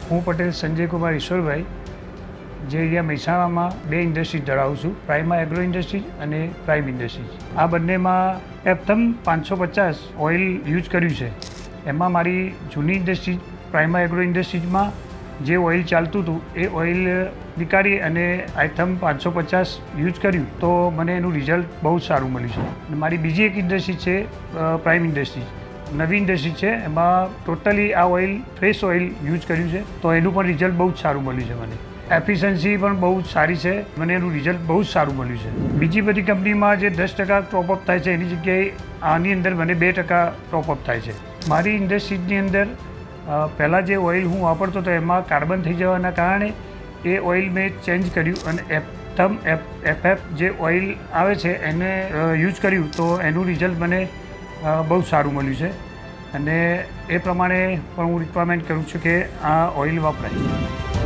હું પટેલ સંજયકુમાર ઈશ્વરભાઈ જે અહીંયા મહેસાણામાં બે ઇન્ડસ્ટ્રી ધરાવું છું, પ્રાઇમા એગ્રો ઇન્ડસ્ટ્રીઝ અને પ્રાઇમ ઇન્ડસ્ટ્રીઝ. આ બંનેમાં એપ્થમ 550 ઓઇલ યુઝ કર્યું છે. એમાં મારી જૂની ઇન્ડસ્ટ્રીઝ પ્રાઇમા એગ્રો ઇન્ડસ્ટ્રીઝમાં જે ઓઇલ ચાલતું હતું એ ઓઇલ નીકાળી અને આઇથમ 550 યુઝ કર્યું તો મને એનું રિઝલ્ટ બહુ જ સારું મળ્યું છે. મારી બીજી એક ઇન્ડસ્ટ્રી છે પ્રાઇમ ઇન્ડસ્ટ્રીઝ, નવી ઇન્ડસ્ટ્રી છે. એમાં ટોટલી આ ઓઇલ ફ્રેશ ઓઇલ યુઝ કર્યું છે તો એનું પણ રિઝલ્ટ બહુ જ સારું મળ્યું છે. મને એફિશિયન્સી પણ બહુ જ સારી છે, મને એનું રિઝલ્ટ બહુ જ સારું મળ્યું છે. બીજી બધી કંપનીમાં જે 10% ટોપઅપ થાય છે એની જગ્યાએ આની અંદર મને 2% ટોપઅપ થાય છે. મારી ઇન્ડસ્ટ્રીઝની અંદર પહેલાં જે ઓઇલ હું વાપરતો હતો એમાં કાર્બન થઈ જવાના કારણે એ ઓઇલ મેં ચેન્જ કર્યું અને એપ્થમ એફએફ જે ઓઇલ આવે છે એને યુઝ કર્યું તો એનું રિઝલ્ટ મને બહુ સારું મળ્યું છે અને એ પ્રમાણે પણ હું રિક્વાયરમેન્ટ કરું છું કે આ ઓઇલ વપરાય.